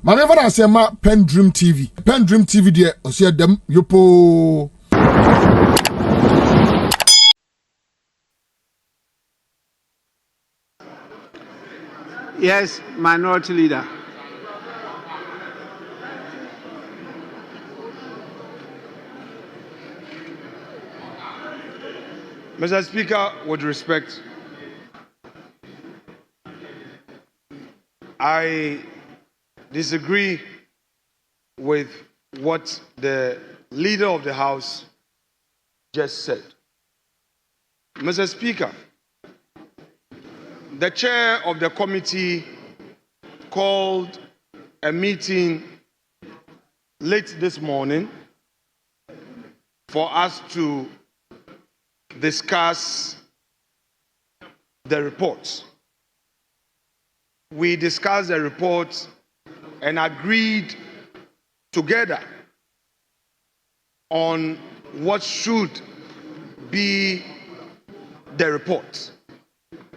Maneva na sema PENDREAM TV. PENDREAM TV de osia dem yopo. Yes, Minority Leader. Mr. Speaker, with respect, I disagree with what the Leader of the House just said. Mr. Speaker, the chair of the committee called a meeting late this morning for us to discuss the report. We discussed the report and agreed together on what should be the report.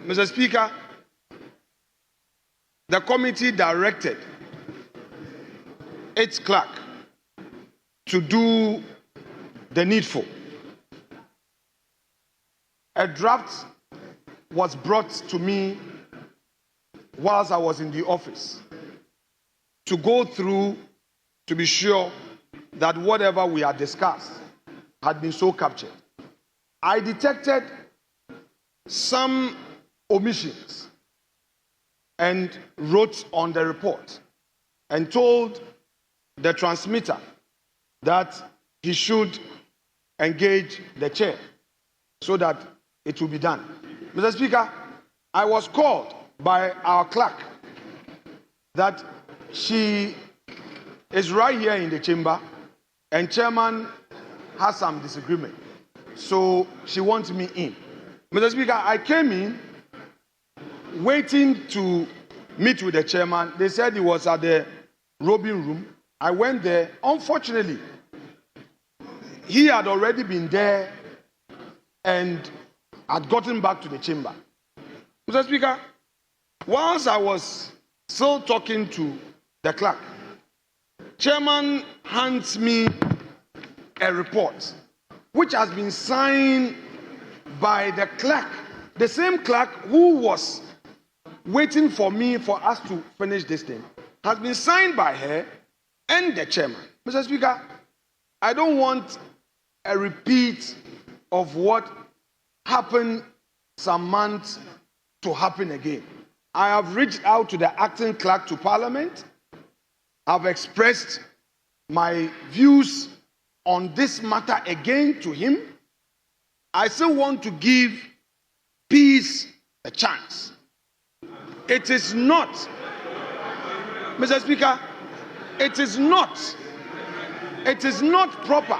Mr. Speaker, the committee directed its clerk to do the needful. A draft was brought to me whilst I was in the office to go through to be sure that whatever we had discussed had been so captured. I detected some omissions and wrote on the report and told the transmitter that he should engage the chair so that it will be done. Mr. Speaker, I was called by our clerk that she is right here in the chamber and chairman has some disagreement. So she wants me in. Mr. Speaker, I came in waiting to meet with the chairman. They said he was at the robing room. I went there. Unfortunately, he had already been there and had gotten back to the chamber. Mr. Speaker, whilst I was still talking to the clerk, chairman hands me a report which has been signed by the clerk, the same clerk who was waiting for me for us to finish this thing, has been signed by her and the chairman. Mr. Speaker, I don't want a repeat of what happened some months to happen again. I have reached out to the acting clerk to Parliament. I've expressed my views on this matter again to him. I still want to give peace a chance. It is not, Mr. Speaker, it is not proper.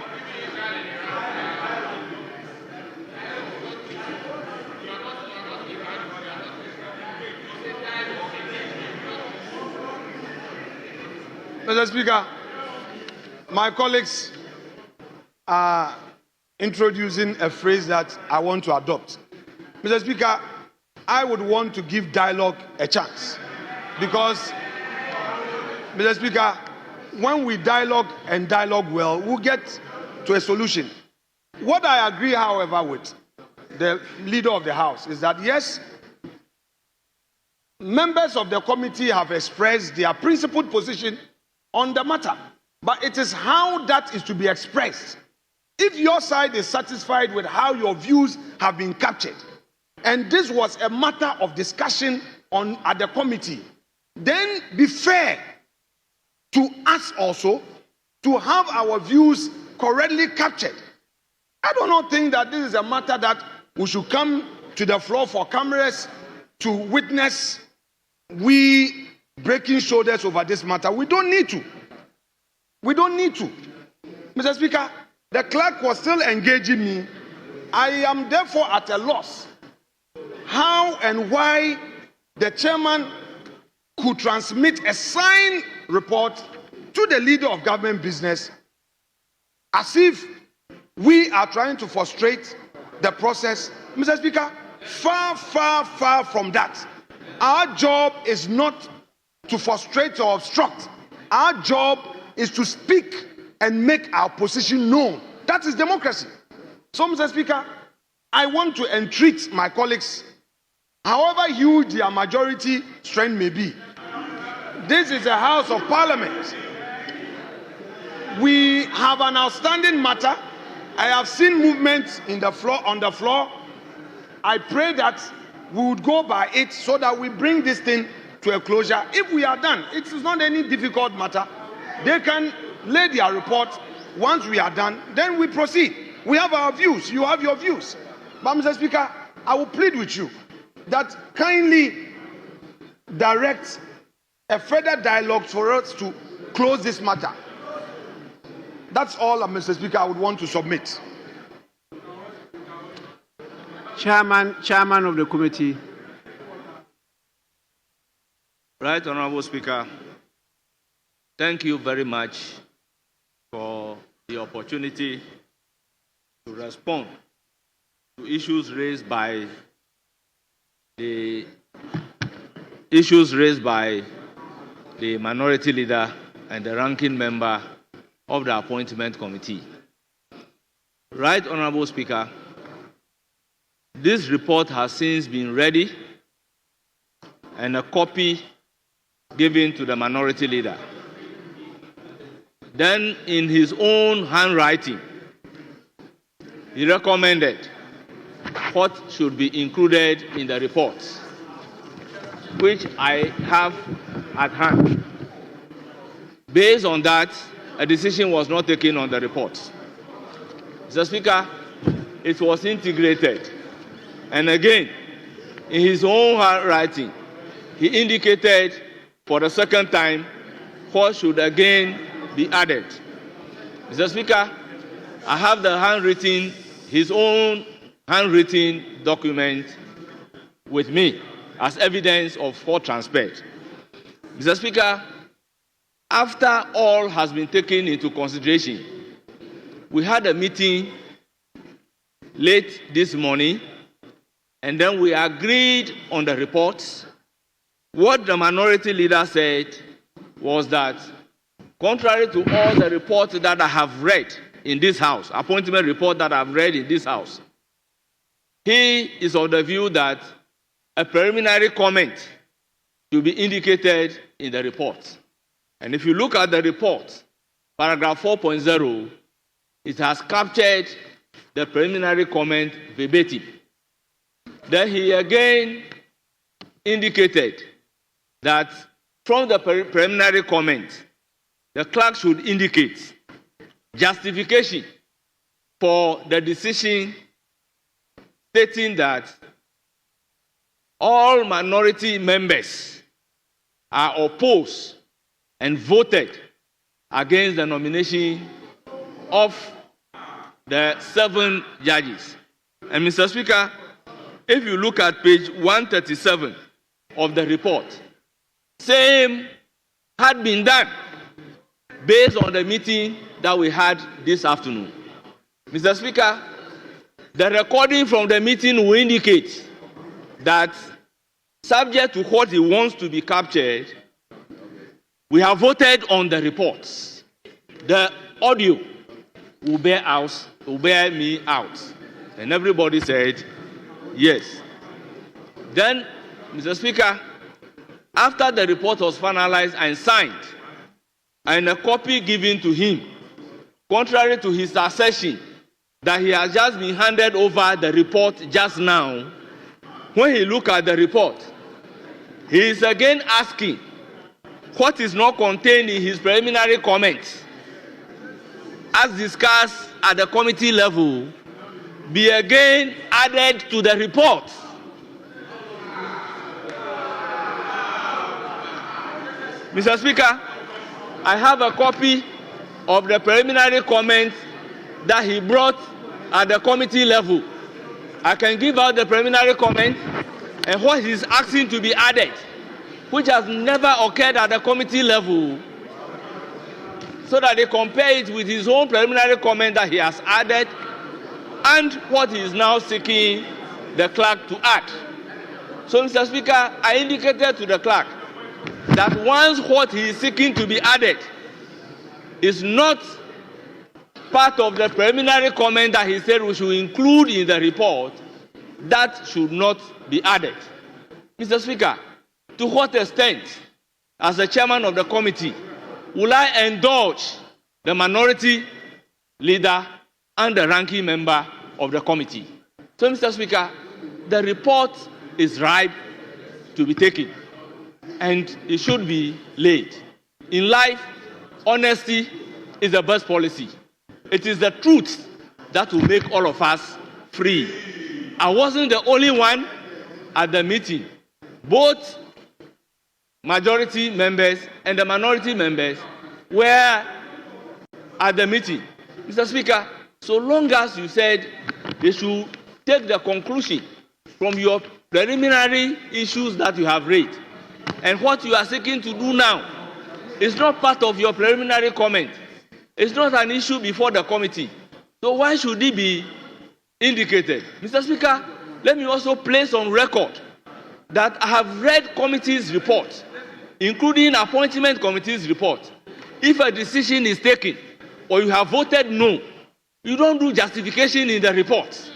Mr. Speaker, my colleagues are introducing a phrase that I want to adopt. Mr. Speaker, I would want to give dialogue a chance because, Mr. Speaker, when we dialogue and dialogue well, we'll get to a solution. What I agree, however, with the Leader of the House is that, yes, members of the committee have expressed their principled position on the matter, but it is how that is to be expressed. If your side is satisfied with how your views have been captured, and this was a matter of discussion at the committee, then be fair to us also to have our views correctly captured. I do not think that this is a matter that we should come to the floor for cameras to witness we breaking shoulders over this matter. We don't need to. We don't need to. Mr. Speaker, the clerk was still engaging me. I am therefore at a loss how and why the chairman could transmit a signed report to the Leader of Government Business as if we are trying to frustrate the process. Mr. Speaker, far, far, far from that. Our job is not to frustrate or obstruct Our job is to speak and make our position known. That is democracy. So, Mr. Speaker, I want to entreat my colleagues, however huge their majority strength may be. This is a House of Parliament. We have an outstanding matter. I have seen movements on the floor. I pray that we would go by it so that we bring this thing to a closure. If we are done, it is not any difficult matter. They can lay their report. Once we are done, then we proceed. We have our views. You have your views. But, Mr. Speaker, I will plead with you that kindly direct a further dialogue for us to close this matter. That's all, Mr. Speaker, I would want to submit. Chairman of the committee. Right, Honorable Speaker, thank you very much for the opportunity to respond to issues raised by the minority leader and the ranking member of the appointment committee. Right, Honorable Speaker, this report has since been ready and a copy given to the minority leader. Then, in his own handwriting, he recommended what should be included in the report, which I have at hand. Based on that, a decision was not taken on the report. Mr. Speaker, it was integrated. And again, in his own handwriting, he indicated for the second time what should again be added. Mr. Speaker, I have his own handwritten document with me as evidence of what transpired. Mr. Speaker, after all has been taken into consideration, we had a meeting late this morning, and then we agreed on the reports. What the minority leader said was that, contrary to all the reports that I have read in this House, appointment report that I've read in this House, he is of the view that a preliminary comment should be indicated in the report. And if you look at the report, paragraph 4.0, it has captured the preliminary comment verbatim. Then he again indicated that from the preliminary comment, the clerk should indicate justification for the decision, stating that all minority members are opposed and voted against the nomination of the 7 judges. And Mr. Speaker, if you look at page 137 of the report, same had been done based on the meeting that we had this afternoon. Mr. Speaker, the recording from the meeting will indicate that, subject to what he wants to be captured, we have voted on the reports. The audio will bear me out. And everybody said yes. Then, Mr. Speaker, after the report was finalized and signed, and a copy given to him, contrary to his assertion that he has just been handed over the report just now, when he looked at the report, he is again asking what is not contained in his preliminary comments, as discussed at the committee level, be again added to the report. Mr. Speaker, I have a copy of the preliminary comments that he brought at the committee level. I can give out the preliminary comment and what he's asking to be added, which has never occurred at the committee level, so that they compare it with his own preliminary comment that he has added and what he is now seeking the clerk to add. So, Mr. Speaker, I indicated to the clerk that once what he is seeking to be added is not part of the preliminary comment that he said we should include in the report, that should not be added. Mr. Speaker, to what extent, as the chairman of the committee, will I indulge the minority leader and the ranking member of the committee? So, Mr. Speaker, the report is ripe to be taken, and it should be laid. In life, honesty is the best policy. It is the truth that will make all of us free. I wasn't the only one at the meeting. Both majority members and the minority members were at the meeting. Mr. Speaker, so long as you said they should take the conclusion from your preliminary issues that you have raised, and what you are seeking to do now is not part of your preliminary comment. It's not an issue before the committee. So why should it be indicated? Mr. Speaker, let me also place on record that I have read committee's report, including appointment committee's report. If a decision is taken or you have voted no, you don't do justification in the report.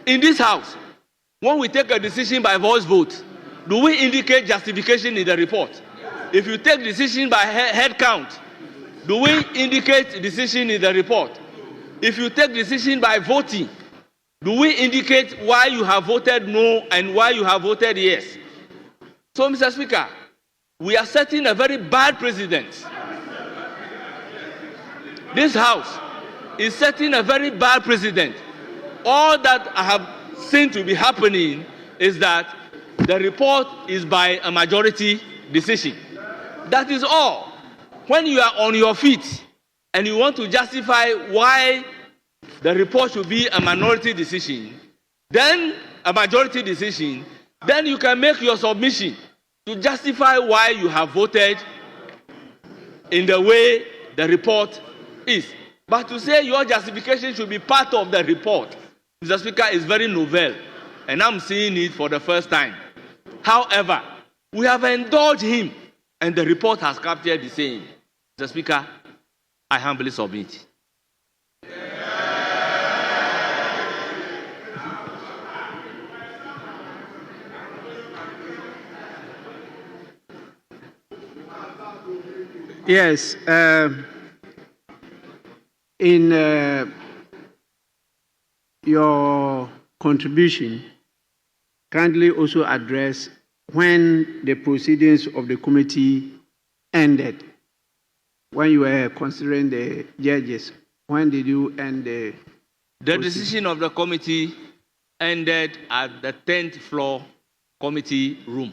In this house, when we take a decision by voice vote, do we indicate justification in the report? If you take decision by head count, do we indicate decision in the report? If you take decision by voting, do we indicate why you have voted no and why you have voted yes? So, Mr. Speaker, we are setting a very bad precedent. This House is setting a very bad precedent. All that I have seen to be happening is that the report is by a majority decision. That is all. When you are on your feet and you want to justify why the report should be a minority decision, then a majority decision, then you can make your submission to justify why you have voted in the way the report is. But to say your justification should be part of the report, Mr. Speaker, is very novel, and I'm seeing it for the first time. However, we have indulged him, and the report has captured the same. Mr. Speaker, I humbly submit. Yes, in your contribution, kindly also address when the proceedings of the committee ended, when you were considering the judges. When did you end the decision of the committee ended at the 10th floor committee room.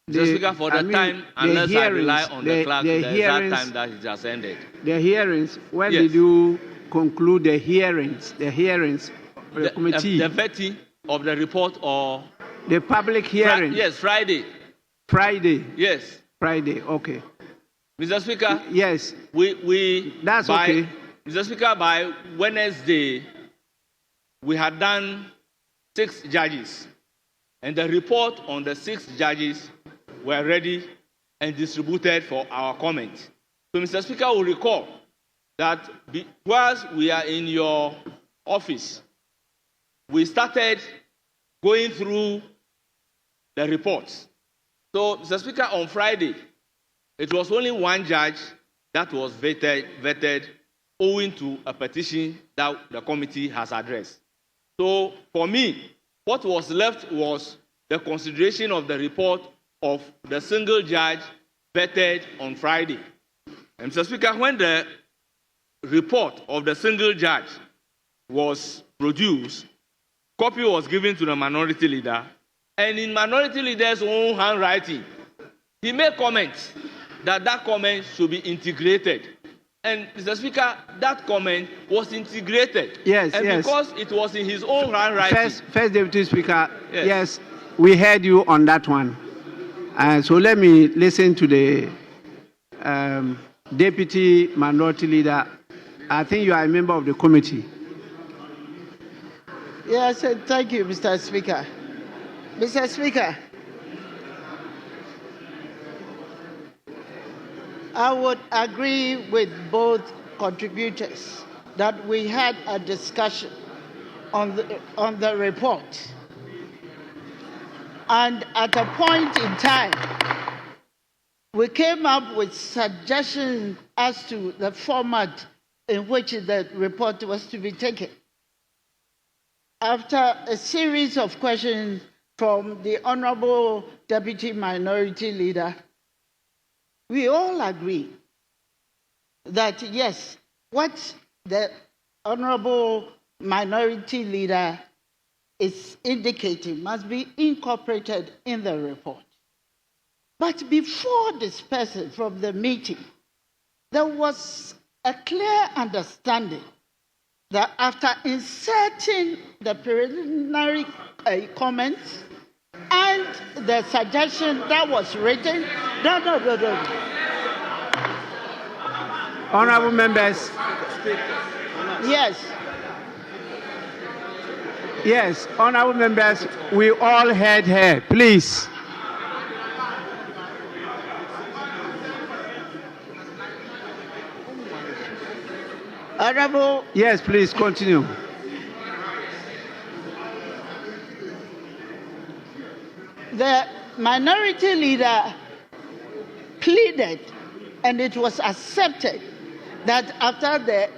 Mr. Speaker, for the time, unless I rely on the clerk, the exact time that it has ended. The hearings, when did you conclude the hearings? The hearings of the committee? The vetting of the report or? The public hearing? Yes, Friday. Friday? Yes. Friday, okay. Mr. Speaker? Yes. That's okay. Mr. Speaker, by Wednesday, we had done 6 judges. And the report on the 6 judges were ready and distributed for our comment. So, Mr. Speaker will recall that whilst we are in your office, we started going through the reports. So, Mr. Speaker, on Friday, it was only one judge that was vetted owing to a petition that the committee has addressed. So, for me, what was left was the consideration of the report of the single judge vetted on Friday. And Mr. Speaker, when the report of the single judge was produced, copy was given to the minority leader, and in minority leader's own handwriting, he made comments that comment should be integrated. And Mr. Speaker, that comment was integrated. Yes, and yes. Because it was in his own handwriting. First Deputy Speaker, yes, we heard you on that one. So let me listen to the Deputy Minority Leader. I think you are a member of the committee. Yes, thank you, Mr. Speaker. Mr. Speaker, I would agree with both contributors that we had a discussion on the report. And at a point in time, we came up with suggestions as to the format in which the report was to be taken. After a series of questions from the Honorable Deputy Minority Leader, we all agree that yes, what the Honorable Minority Leader is indicating must be incorporated in the report. But before dispersing from the meeting, there was a clear understanding that after inserting the preliminary comments and the suggestion that was written, Honorable members. Yes. Yes, honorable members, we all heard her. Please. Honorable. Yes, please continue. The minority leader pleaded, and it was accepted, that after the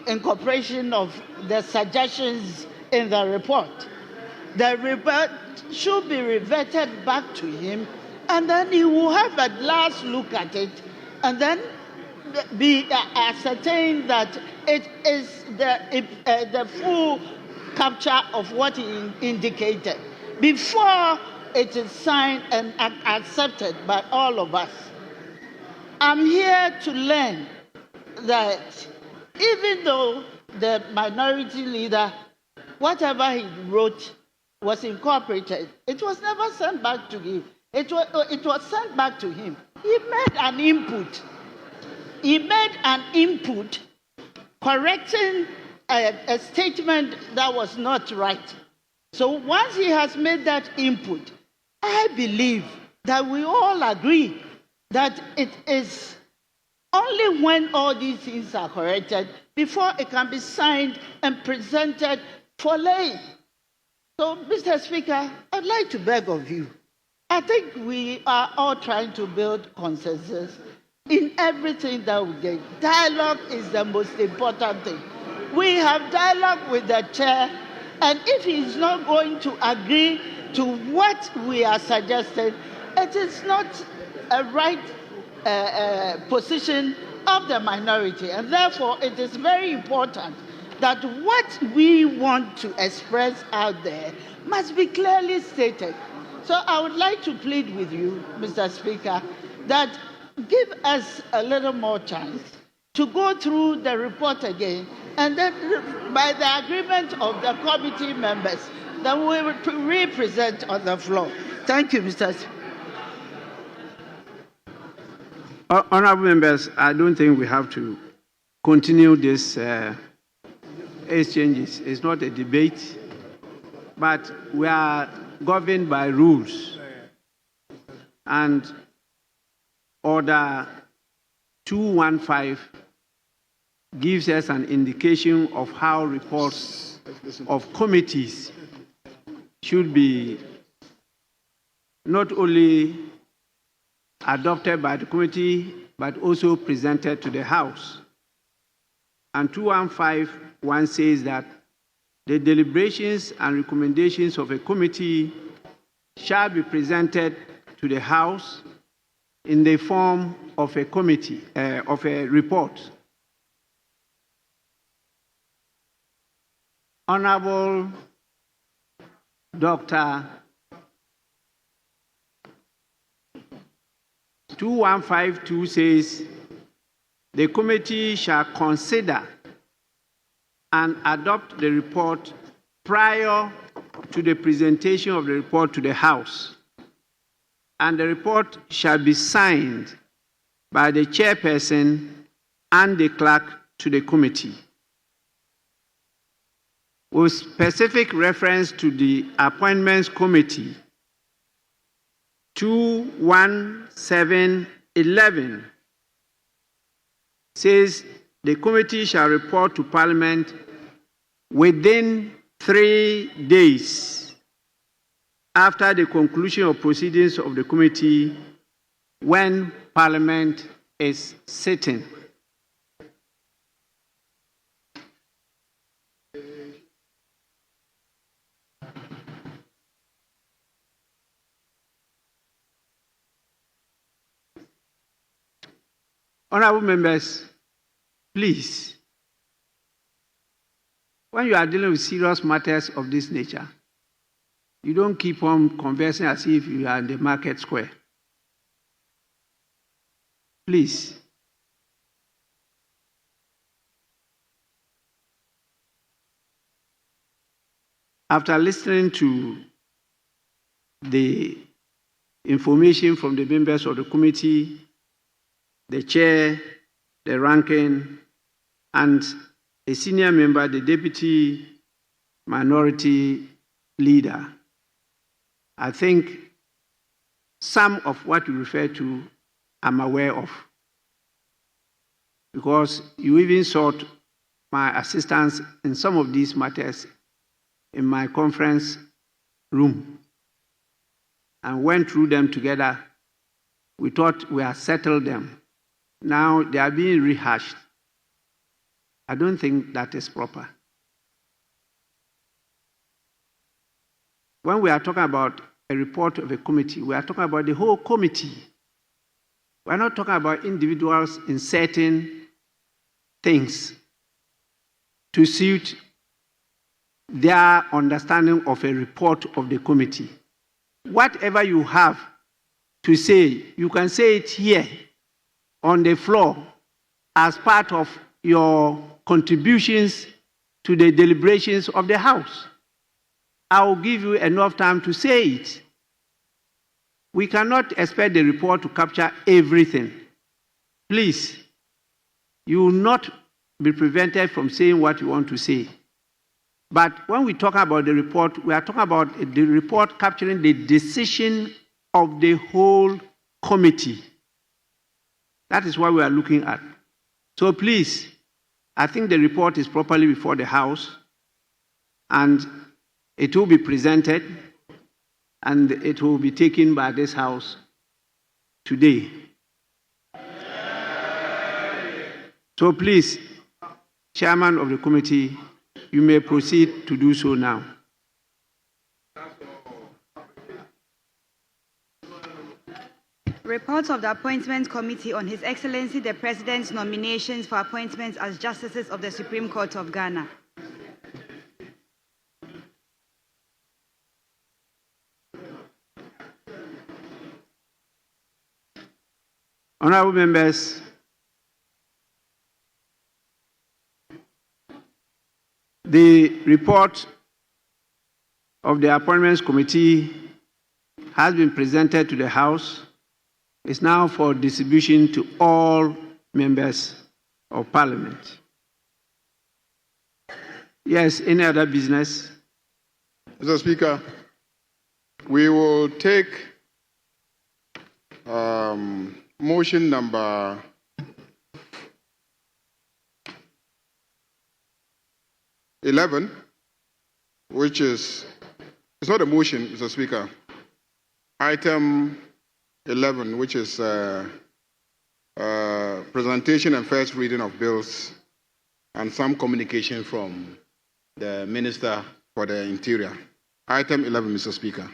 incorporation of the suggestions in the report should be reverted back to him, and then he will have a last look at it, and then be ascertained that it is the full capture of what he indicated before it is signed and accepted by all of us. I'm here to learn that even though the minority leader, whatever he wrote was incorporated, it was never sent back to him. It was sent back to him. He made an input. He made an input correcting a statement that was not right. So once he has made that input, I believe that we all agree that it is only when all these things are corrected before it can be signed and presented for laying. So, Mr. Speaker, I'd like to beg of you. I think we are all trying to build consensus in everything that we do. Dialogue is the most important thing. We have dialogue with the chair, and if he's not going to agree to what we are suggesting, it is not a right position of the minority. And therefore, it is very important that what we want to express out there must be clearly stated. So I would like to plead with you, Mr. Speaker, that give us a little more chance to go through the report again, and then by the agreement of the committee members, then we will represent on the floor. Thank you, Mr. Speaker. Honorable members, I don't think we have to continue this exchanges. It's not a debate, but we are governed by rules. And Order 215 gives us an indication of how reports of committees should be not only adopted by the committee, but also presented to the House. And 215.1 says that the deliberations and recommendations of a committee shall be presented to the House in the form of a committee, of a report. Honorable Dr. 2152 says, the committee shall consider and adopt the report prior to the presentation of the report to the House, and the report shall be signed by the chairperson and the clerk to the committee. With specific reference to the Appointments Committee, 21711 says the committee shall report to Parliament within 3 days after the conclusion of proceedings of the committee when Parliament is sitting. Honorable members, please, when you are dealing with serious matters of this nature, you don't keep on conversing as if you are in the market square. Please. After listening to the information from the members of the committee, the chair, the ranking, and a senior member, the deputy minority leader, I think some of what you refer to I'm aware of, because you even sought my assistance in some of these matters in my conference room and went through them together. We thought we had settled them. Now they are being rehashed. I don't think that is proper. When we are talking about a report of a committee, we are talking about the whole committee. We are not talking about individuals inserting things to suit their understanding of a report of the committee. Whatever you have to say, you can say it here on the floor as part of your contributions to the deliberations of the House. I will give you enough time to say it. We cannot expect the report to capture everything. Please, you will not be prevented from saying what you want to say. But when we talk about the report, we are talking about the report capturing the decision of the whole committee. That is what we are looking at. So please, I think the report is properly before the House, and it will be presented, and it will be taken by this House today. So please, Chairman of the committee, you may proceed to do so now. Report of the Appointments Committee on His Excellency the President's nominations for appointments as Justices of the Supreme Court of Ghana. Honorable members, the report of the Appointments Committee has been presented to the House. It's now for distribution to all members of Parliament. Yes, any other business? Mr. Speaker, we will take motion number 11, which is, it's not a motion, Mr. Speaker. Item 11, which is presentation and first reading of bills and some communication from the Minister for the Interior. Item 11, Mr. Speaker.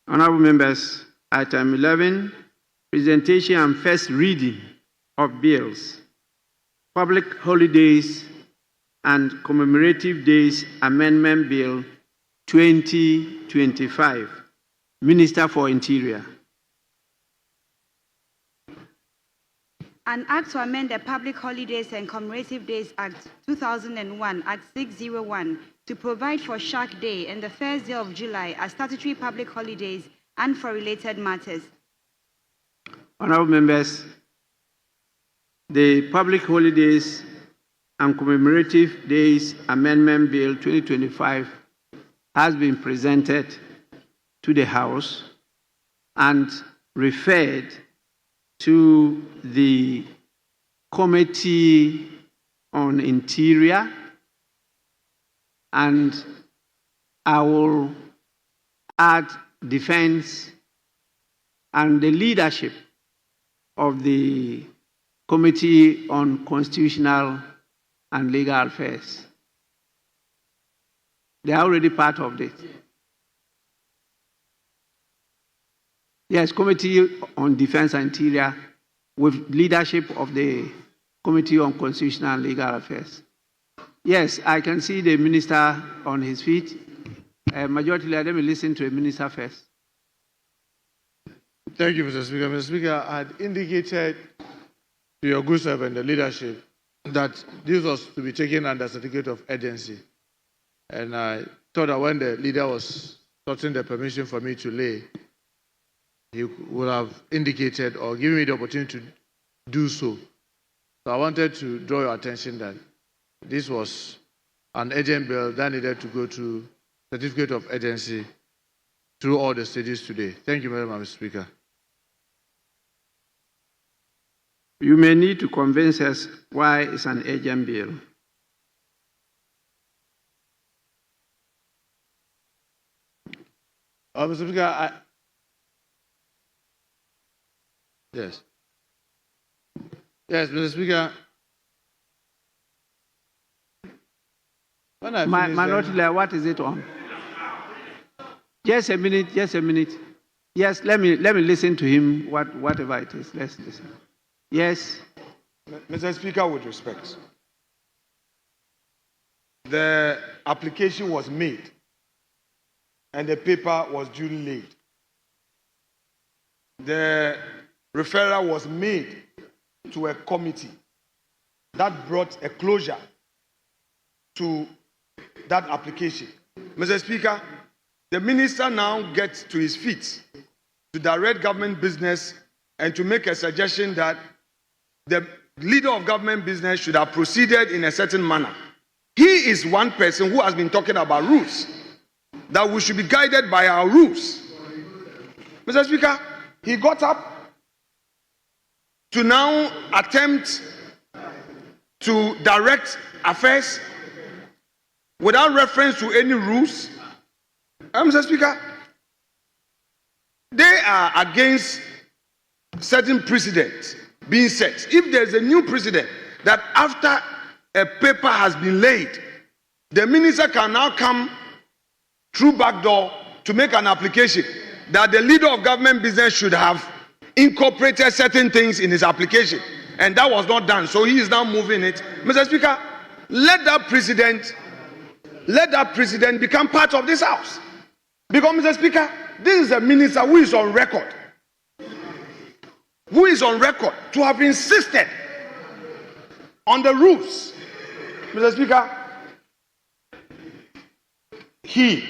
Honorable members, item 11, presentation and first reading of bills, public holidays and commemorative days amendment bill 2025. Minister for Interior. An act to amend the Public Holidays and Commemorative Days Act 2001, Act 601, to provide for Shark Day and the first day of July as statutory public holidays and for related matters. Honorable members, the public holidays and Commemorative Days Amendment Bill 2025 has been presented to the House and referred to the Committee on Interior, and I will add Defense and the leadership of the Committee on Constitutional and Legal Affairs. They are already part of it. Yes, Committee on Defense and Interior with leadership of the Committee on Constitutional and Legal Affairs. Yes, I can see the minister on his feet. Majority Leader, let me listen to the minister first. Thank you, Mr. Speaker. Mr. Speaker, I had indicated to your good servant, the leadership, that this was to be taken under certificate of urgency. And I thought that when the leader was sorting the permission for me to lay, he would have indicated or given me the opportunity to do so. So I wanted to draw your attention that this was an urgent bill that needed to go to certificate of urgency through all the stages today. Thank you very much, Mr. Speaker. You may need to convince us why it's an urgent bill. Mr. Speaker, yes. Yes, Mr. Speaker. Minority Leader, what is it on? Just a minute, just a minute. Yes, let me listen to him, whatever it is. Let's listen. Yes. Mr. Speaker, with respect, the application was made and the paper was duly laid. The referral was made to a committee that brought a closure to that application. Mr. Speaker, the minister now gets to his feet to direct government business and to make a suggestion that the leader of government business should have proceeded in a certain manner. He is one person who has been talking about rules, that we should be guided by our rules. Mr. Speaker, he got up to now attempt to direct affairs without reference to any rules. Mr. Speaker, they are against certain precedents being set. If there is a new precedent that after a paper has been laid, the minister can now come through back door to make an application that the leader of government business should have incorporated certain things in his application, and that was not done. So he is now moving it. Mr. Speaker, let that president become part of this house. Because, Mr. Speaker, this is a minister who is on record. To have insisted on the rules. Mr. Speaker, he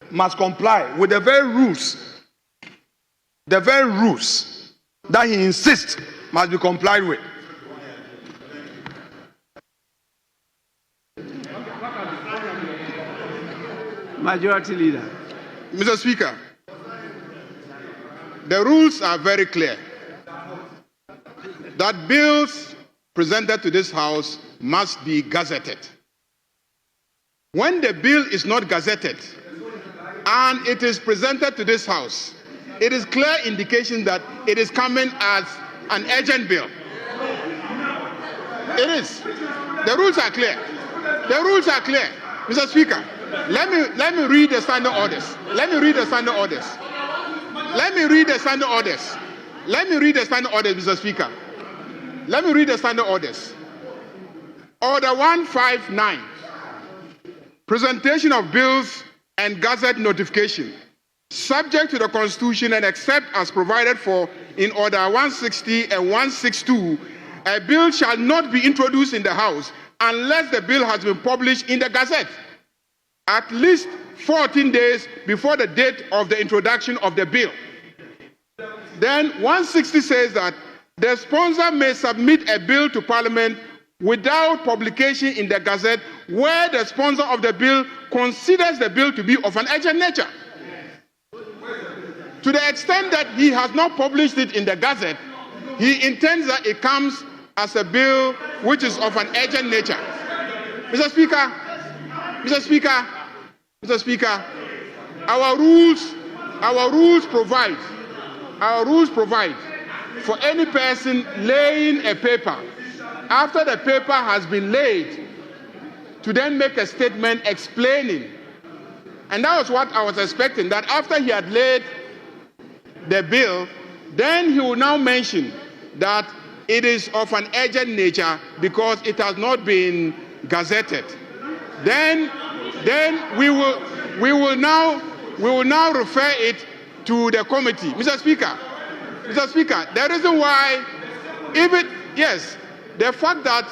must comply with the very rules that he insists must be complied with. Majority Leader. Mr. Speaker, the rules are very clear that bills presented to this House must be gazetted. When the bill is not gazetted and it is presented to this House, it is clear indication that it is coming as an urgent bill. It is. The rules are clear. Mr. Speaker, let me read the standing orders. Mr. Speaker. Let me read the standing orders. Order 159. Presentation of bills and gazette notification. Subject to the Constitution and except as provided for in Order 160 and 162, a bill shall not be introduced in the House unless the bill has been published in the Gazette at least 14 days before the date of the introduction of the bill. Then 160 says that the sponsor may submit a bill to Parliament without publication in the Gazette where the sponsor of the bill considers the bill to be of an urgent nature. To the extent that he has not published it in the Gazette, he intends that it comes as a bill which is of an urgent nature. Mr. Speaker, Mr. Speaker, Mr. Speaker, our rules provide for any person laying a paper, after the paper has been laid, to then make a statement explaining. And that was what I was expecting, that after he had laid the bill, then he will now mention that it is of an urgent nature because it has not been gazetted. Then we will now refer it to the committee. Mr. Speaker, the reason why, the fact that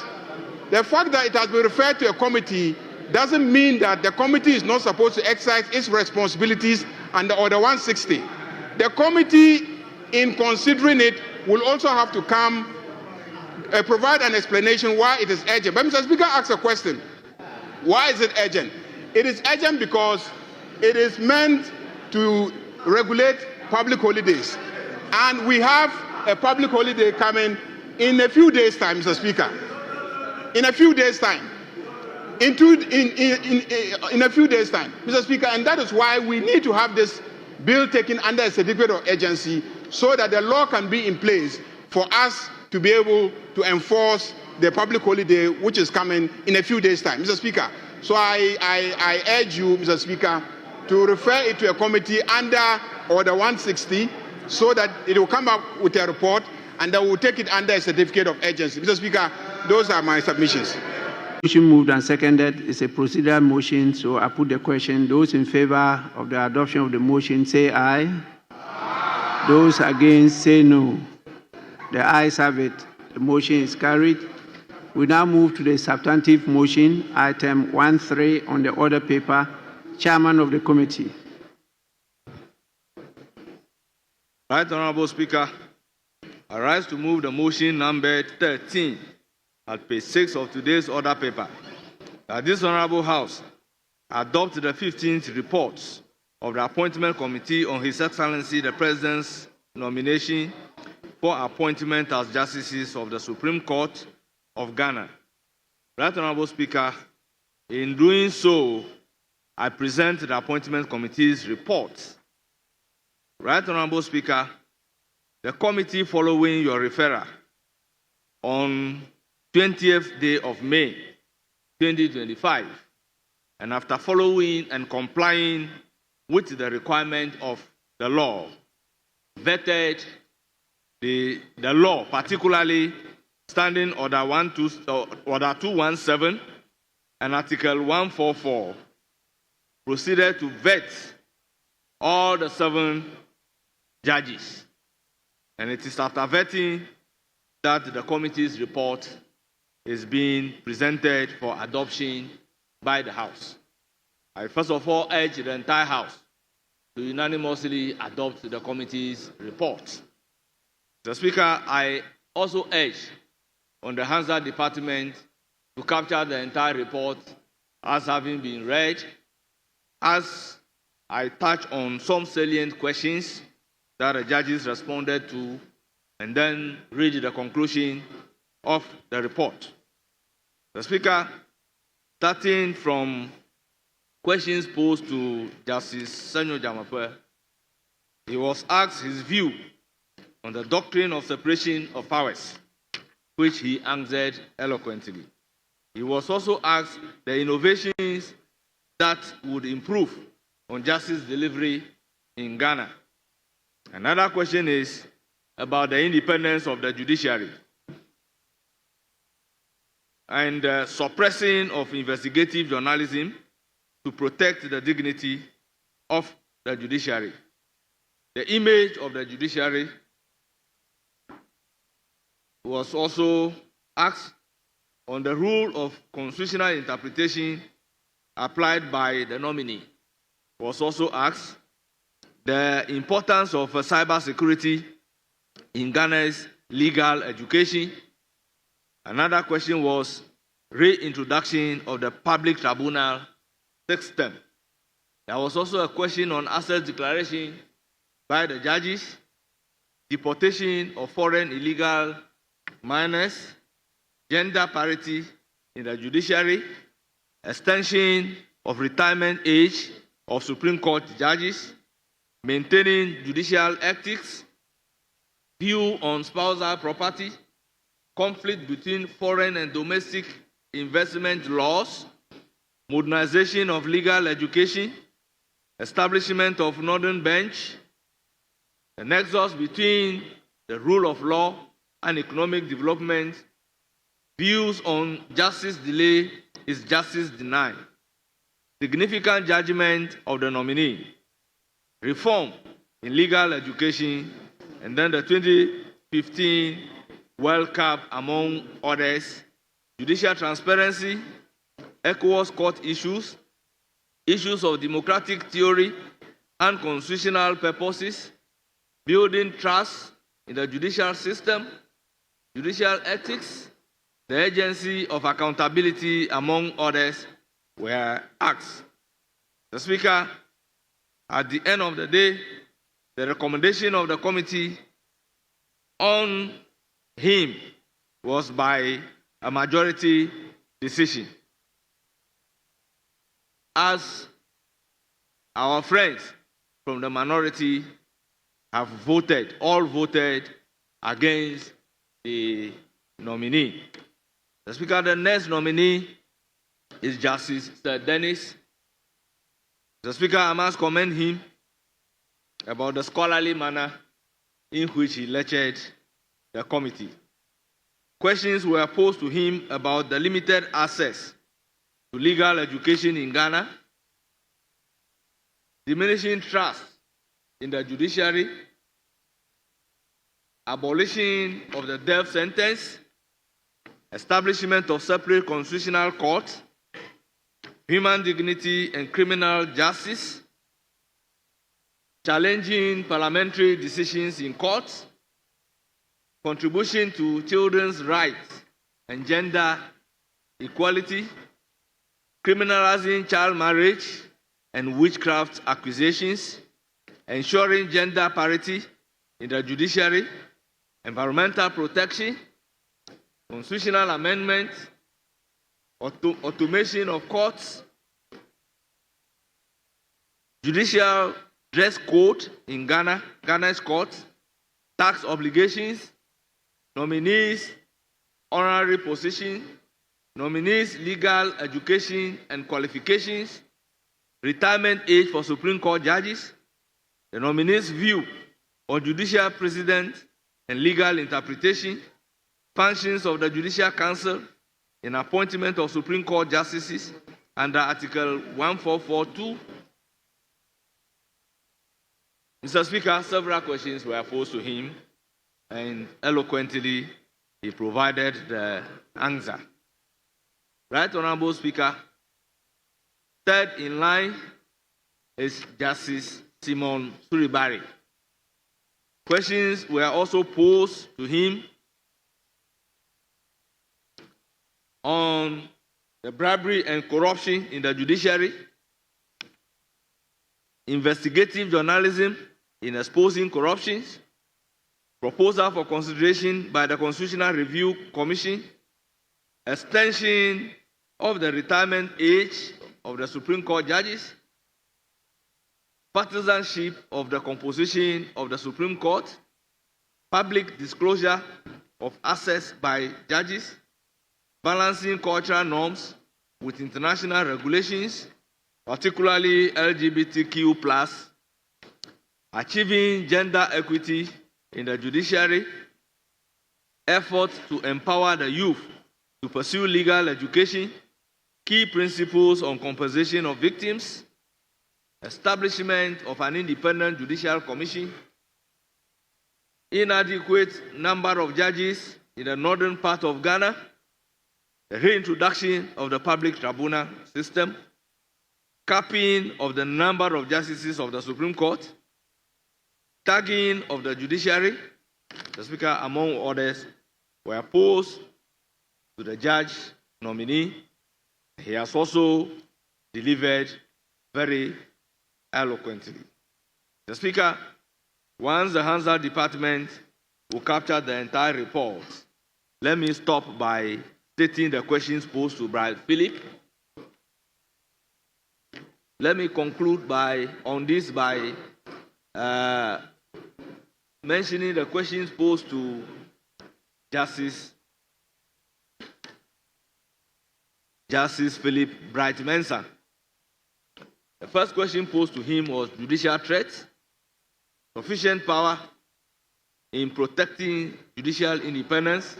it has been referred to a committee doesn't mean that the committee is not supposed to exercise its responsibilities under Order 160. The committee, in considering it, will also have to come provide an explanation why it is urgent. But Mr. Speaker asks a question. Why is it urgent? It is urgent because it is meant to regulate public holidays. And we have a public holiday coming in a few days' time, Mr. Speaker. In a few days' time. In a few days' time, Mr. Speaker, and that is why we need to have this bill taken under a certificate of urgency so that the law can be in place for us to be able to enforce the public holiday which is coming in a few days' time, Mr. Speaker. So I urge you, Mr. Speaker, to refer it to a committee under Order 160 so that it will come up with a report and then we'll take it under a certificate of urgency. Mr. Speaker, those are my submissions. Motion moved and seconded. It's a procedural motion, so I put the question. Those in favor of the adoption of the motion say aye. Aye. Those against say no. The ayes have it. The motion is carried. We now move to the substantive motion, item 1.3 on the order paper. Chairman of the committee. Right Honorable Speaker, I rise to move the motion number 13 at page 6 of today's order paper, that this Honorable House adopt the 15th reports of the Appointment Committee on His Excellency the President's nomination for appointment as Justices of the Supreme Court of Ghana. Right Honorable Speaker, in doing so, I present the Appointment Committee's report. Right Honorable Speaker, the committee following your referral on 20th day of May 2025, and after following and complying with the requirement of the law, vetted the law, particularly Standing Order 217 and Article 144, proceeded to vet all the 7 judges. And it is after vetting that the committee's report is being presented for adoption by the House. I first of all urge the entire House to unanimously adopt the committee's report. Mr. Speaker, I also urge on the Hansard Department to capture the entire report as having been read, as I touch on some salient questions that the judges responded to, and then read the conclusion of the report. The Speaker, starting from questions posed to Justice Senyo Jamape, he was asked his view on the doctrine of separation of powers, which he answered eloquently. He was also asked the innovations that would improve on justice delivery in Ghana. Another question is about the independence of the judiciary and suppressing of investigative journalism to protect the dignity of the judiciary. The image of the judiciary was also asked on the rule of constitutional interpretation applied by the nominee. Was also asked the importance of cybersecurity in Ghana's legal education, Another question was reintroduction of the public tribunal system. There was also a question on asset declaration by the judges, deportation of foreign illegal minors, gender parity in the judiciary, extension of retirement age of Supreme Court judges, maintaining judicial ethics, view on spousal property, conflict between foreign and domestic investment laws, modernization of legal education, establishment of Northern Bench, the nexus between the rule of law and economic development, views on justice delay is justice denied, significant judgment of the nominee, reform in legal education, and then the 2015 World Cup, among others, judicial transparency, ECOWAS court issues, issues of democratic theory and constitutional purposes, building trust in the judicial system, judicial ethics, the agency of accountability, among others, were asked. The Speaker, at the end of the day, the recommendation of the committee on him was by a majority decision. As our friends from the minority have voted, all voted against the nominee. The Speaker, the next nominee is Justice Sir Dennis. The Speaker, I must commend him about the scholarly manner in which he lectured the committee. Questions were posed to him about the limited access to legal education in Ghana, diminishing trust in the judiciary, abolition of the death sentence, establishment of separate constitutional courts, human dignity and criminal justice, challenging parliamentary decisions in courts, contribution to children's rights and gender equality, criminalizing child marriage and witchcraft accusations, ensuring gender parity in the judiciary, environmental protection, constitutional amendments, automation of courts, judicial dress code in Ghana's courts, tax obligations, nominees' honorary position, nominees' legal education and qualifications, retirement age for Supreme Court judges, the nominees' view on judicial precedent and legal interpretation, functions of the Judicial Council in appointment of Supreme Court justices under Article 1442. Mr. Speaker, several questions were posed to him, and eloquently he provided the answer. Right Honorable Speaker, third in line is Justice Simon Suribari. Questions were also posed to him on the bribery and corruption in the judiciary, investigative journalism in exposing corruptions, proposal for consideration by the Constitutional Review Commission, extension of the retirement age of the Supreme Court judges, partisanship of the composition of the Supreme Court, public disclosure of assets by judges, balancing cultural norms with international regulations, particularly LGBTQ+, achieving gender equity in the judiciary, efforts to empower the youth to pursue legal education, key principles on compensation of victims, establishment of an independent judicial commission, inadequate number of judges in the northern part of Ghana, the reintroduction of the public tribunal system, capping of the number of justices of the Supreme Court, tagging of the judiciary, the Speaker, among others, were posed to the judge nominee. He has also delivered very eloquently. The Speaker, once the Hansard Department will capture the entire report, let me stop by stating the questions posed to Brad Philip. Let me conclude by mentioning the questions posed to Justice Philip Bright-Mensah. The first question posed to him was judicial threats, sufficient power in protecting judicial independence,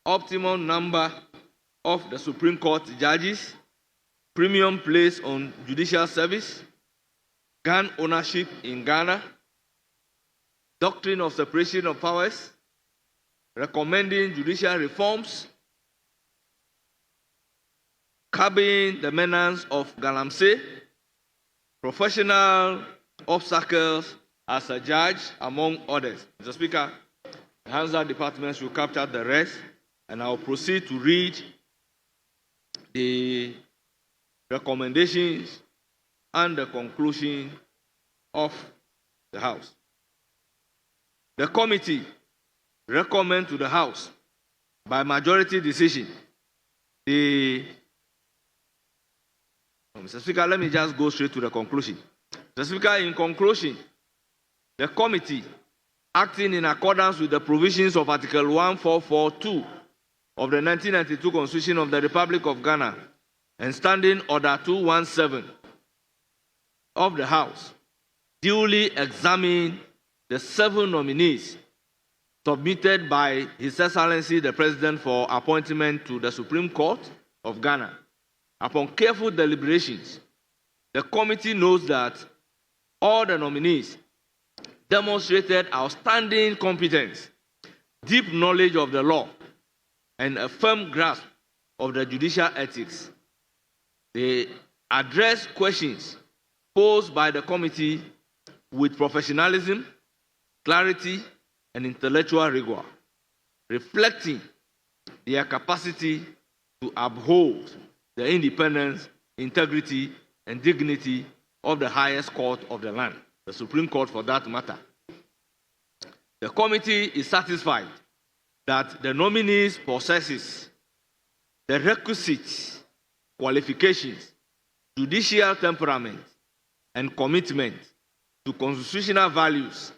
optimum number of the Supreme Court judges, premium placed on judicial service, gun ownership in Ghana, doctrine of separation of powers, recommending judicial reforms, curbing the menace of galamsey, professional obstacles as a judge, among others. Mr. Speaker, the Hansard Department should capture the rest, and I will proceed to read the recommendations and the conclusion of the House. The committee recommends to the House, by majority decision, Mr. Speaker, let me just go straight to the conclusion. Mr. Speaker, in conclusion, the committee, acting in accordance with the provisions of Article 1442 of the 1992 Constitution of the Republic of Ghana and Standing Order 217 of the House, duly examined the 7 nominees submitted by His Excellency the President for appointment to the Supreme Court of Ghana. Upon careful deliberations, the committee knows that all the nominees demonstrated outstanding competence, deep knowledge of the law, and a firm grasp of the judicial ethics. They addressed questions posed by the committee with professionalism, clarity, and intellectual rigor, reflecting their capacity to uphold the independence, integrity, and dignity of the highest court of the land, the Supreme Court for that matter. The committee is satisfied that the nominees possesses the requisite qualifications, judicial temperament, and commitment to constitutional values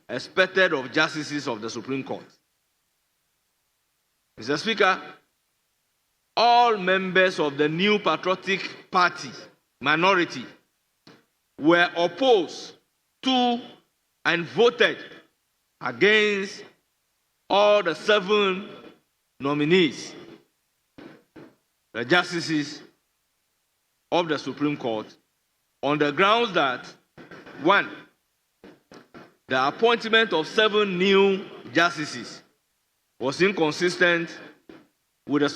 expected of justices of the Supreme Court. Mr. Speaker, all members of the New Patriotic Party minority were opposed to and voted against all the 7 nominees, the justices of the Supreme Court, on the grounds that, 1, the appointment of 7 new justices was inconsistent with the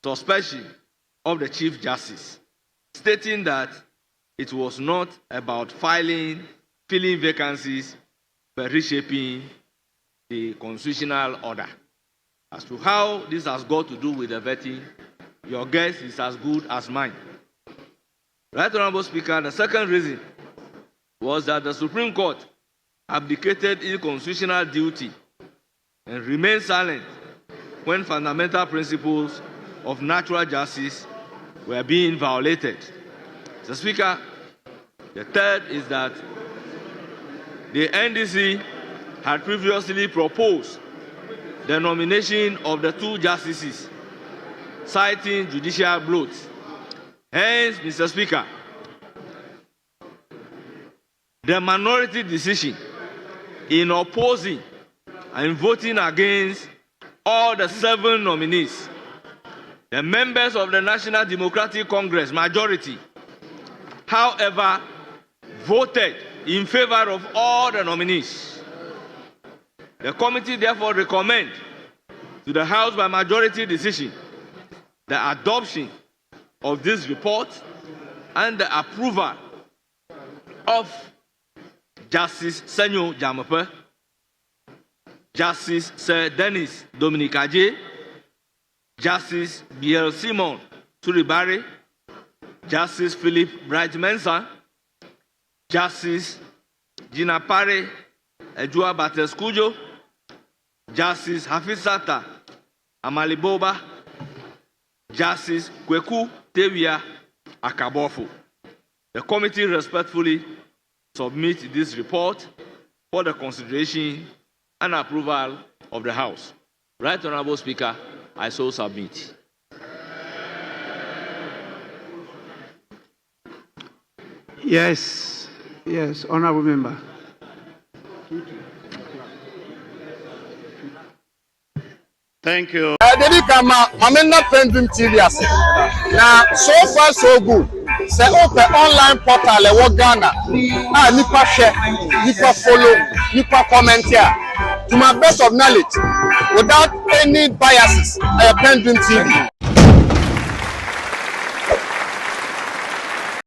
suspension of the Chief Justice, stating that it was not about filling vacancies but reshaping the constitutional order. As to how this has got to do with the vetting, your guess is as good as mine. Right Honorable Speaker, the second reason was that the Supreme Court abdicated its constitutional duty and remained silent when fundamental principles of natural justice were being violated. Mr. Speaker, the third is that the NDC had previously proposed the nomination of the 2 justices, citing judicial bloats. Hence, Mr. Speaker, the minority decision in opposing and voting against all the 7 nominees, the members of the National Democratic Congress majority, however, voted in favor of all the nominees. The committee therefore recommends to the House by majority decision the adoption of this report and the approval of Justice Senyo Jamepe, Justice Sir Dennis Dominic Adjei, Justice B.L. Simon Turibari, Justice Philip Bright Mensah, Justice Gina Pare Ejua Batescujo, Justice Hafizata Amaliboba, Justice Kweku Tewia Akabofo. The committee respectfully submit this report for the consideration and approval of the House. Right Honorable Speaker, I so submit. Yes, Honorable Member. Thank you. Dedi kama amena PENDREAM TV ase. Na so far so good. Say open online portal e wo Ghana. Ah nipa share, nipa follow, nipa comment here. To my best of knowledge, without any biases, PENDREAM TV.